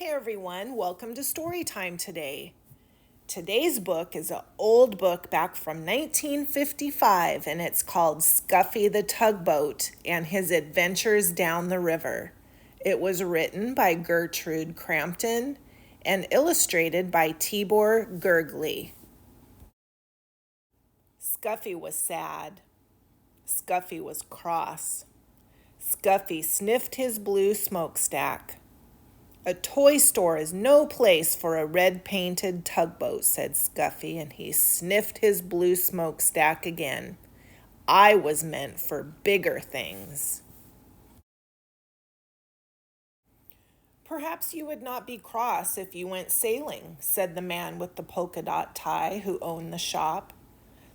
Hey everyone, welcome to Storytime today. Today's book is an old book back from 1955 and it's called Scuffy the Tugboat and His Adventures Down the River. It was written by Gertrude Crampton and illustrated by Tibor Gurgley. Scuffy was sad. Scuffy was cross. Scuffy sniffed his blue smokestack. A toy store is no place for a red-painted tugboat, said Scuffy, and he sniffed his blue smokestack again. I was meant for bigger things. Perhaps you would not be cross if you went sailing, said the man with the polka dot tie who owned the shop.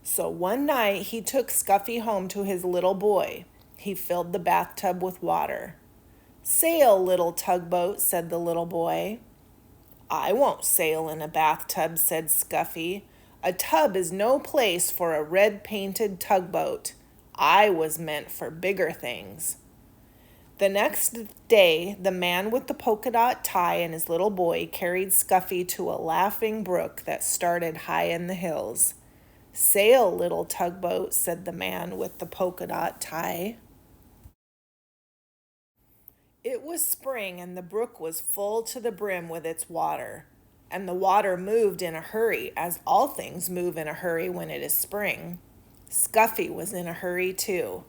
So one night he took Scuffy home to his little boy. He filled the bathtub with water. Sail, little tugboat, said the little boy. I won't sail in a bathtub, said Scuffy. A tub is no place for a red-painted tugboat. I was meant for bigger things. The next day, the man with the polka dot tie and his little boy carried Scuffy to a laughing brook that started high in the hills. Sail, little tugboat, said the man with the polka dot tie. It was spring, and the brook was full to the brim with its water. And the water moved in a hurry, as all things move in a hurry when it is spring. Scuffy was in a hurry, too.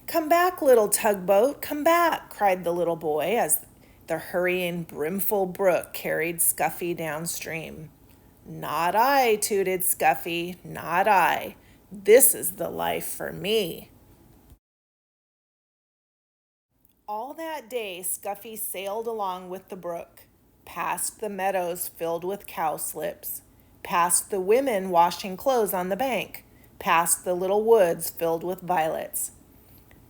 Come back, little tugboat, come back, cried the little boy as the hurrying, brimful brook carried Scuffy downstream. Not I, tooted Scuffy, not I. This is the life for me. All that day, Scuffy sailed along with the brook, past the meadows filled with cowslips, past the women washing clothes on the bank, past the little woods filled with violets.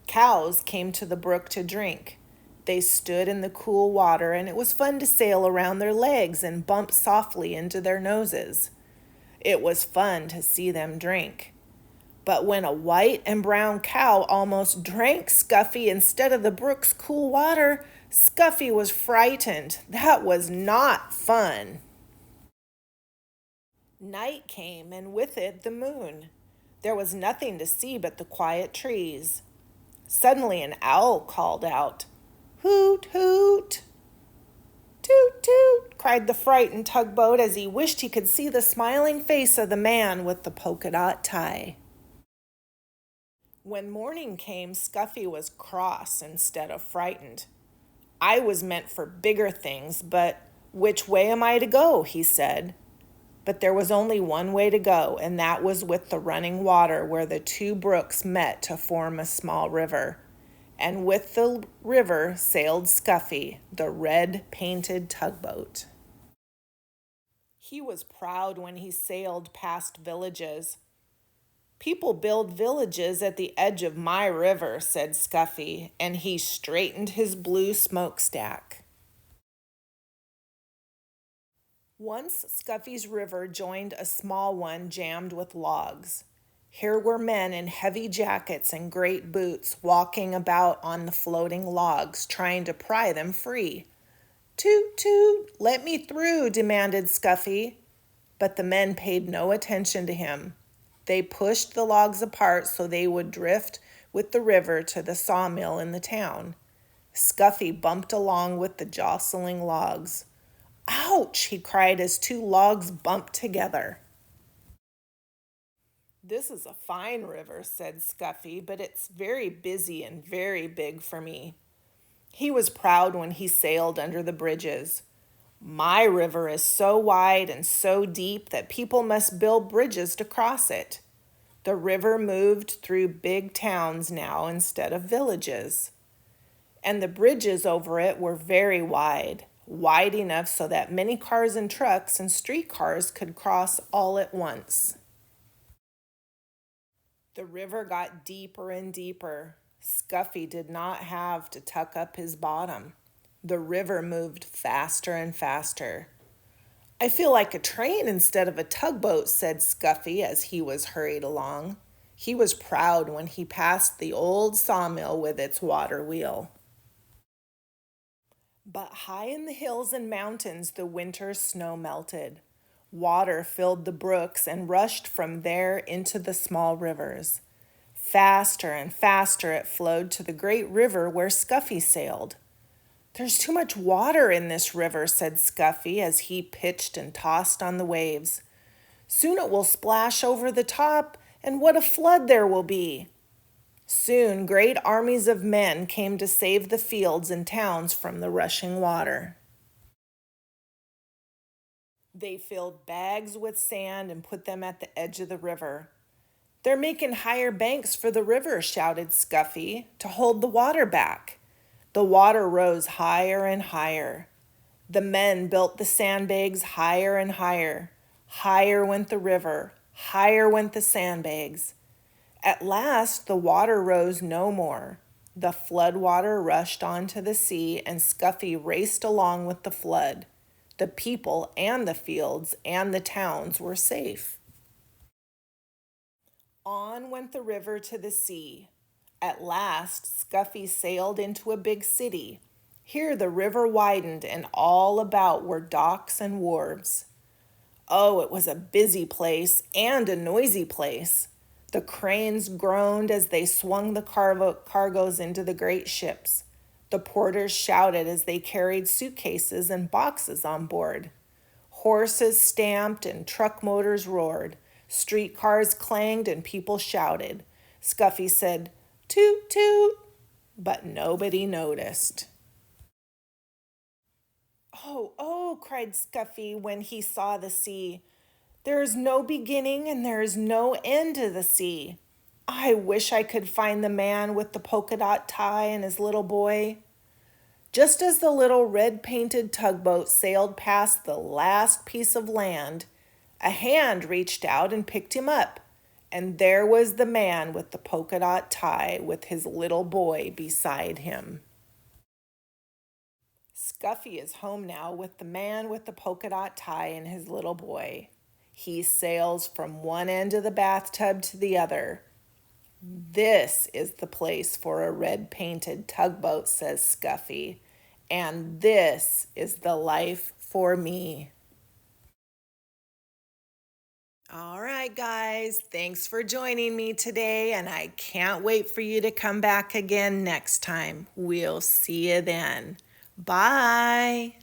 Cows came to the brook to drink. They stood in the cool water, and it was fun to sail around their legs and bump softly into their noses. It was fun to see them drink. But when a white and brown cow almost drank Scuffy instead of the brook's cool water, Scuffy was frightened. That was not fun. Night came, and with it the moon. There was nothing to see but the quiet trees. Suddenly an owl called out, "Hoot, hoot!" "Toot, toot!" cried the frightened tugboat as he wished he could see the smiling face of the man with the polka dot tie. When morning came, Scuffy was cross instead of frightened. I was meant for bigger things, but which way am I to go? He said. But there was only one way to go, and that was with the running water where the two brooks met to form a small river. And with the river sailed Scuffy, the red-painted tugboat. He was proud when he sailed past villages. People build villages at the edge of my river, said Scuffy, and he straightened his blue smokestack. Once Scuffy's river joined a small one jammed with logs. Here were men in heavy jackets and great boots walking about on the floating logs, trying to pry them free. Toot, toot, let me through, demanded Scuffy. But the men paid no attention to him. They pushed the logs apart so they would drift with the river to the sawmill in the town. Scuffy bumped along with the jostling logs. Ouch, he cried as two logs bumped together. This is a fine river, said Scuffy, but it's very busy and very big for me. He was proud when he sailed under the bridges. My river is so wide and so deep that people must build bridges to cross it. The river moved through big towns now instead of villages. And the bridges over it were very wide enough so that many cars and trucks and streetcars could cross all at once. The river got deeper and deeper. Scuffy did not have to tuck up his bottom. The river moved faster and faster. I feel like a train instead of a tugboat, said Scuffy as he was hurried along. He was proud when he passed the old sawmill with its water wheel. But high in the hills and mountains, the winter snow melted. Water filled the brooks and rushed from there into the small rivers. Faster and faster it flowed to the great river where Scuffy sailed. "There's too much water in this river," said Scuffy as he pitched and tossed on the waves. "Soon it will splash over the top, and what a flood there will be." Soon great armies of men came to save the fields and towns from the rushing water. They filled bags with sand and put them at the edge of the river. "They're making higher banks for the river," shouted Scuffy, "to hold the water back." The water rose higher and higher. The men built the sandbags higher and higher. Higher went the river, higher went the sandbags. At last the water rose no more. The flood water rushed onto the sea, and Scuffy raced along with the flood. The people and the fields and the towns were safe. On went the river to the sea. At last, Scuffy sailed into a big city. Here the river widened, and all about were docks and wharves. Oh, it was a busy place and a noisy place. The cranes groaned as they swung the cargoes into the great ships. The porters shouted as they carried suitcases and boxes on board. Horses stamped and truck motors roared. Streetcars clanged and people shouted. Scuffy said, "Toot, toot," but nobody noticed. "Oh, oh," cried Scuffy when he saw the sea. "There is no beginning and there is no end to the sea. I wish I could find the man with the polka dot tie and his little boy." Just as the little red-painted tugboat sailed past the last piece of land, a hand reached out and picked him up, and there was the man with the polka dot tie with his little boy beside him. Scuffy is home now with the man with the polka dot tie and his little boy. He sails from one end of the bathtub to the other. "This is the place for a red-painted tugboat," says Scuffy, "and this is the life for me." All right, guys, thanks for joining me today, and I can't wait for you to come back again next time. We'll see you then. Bye.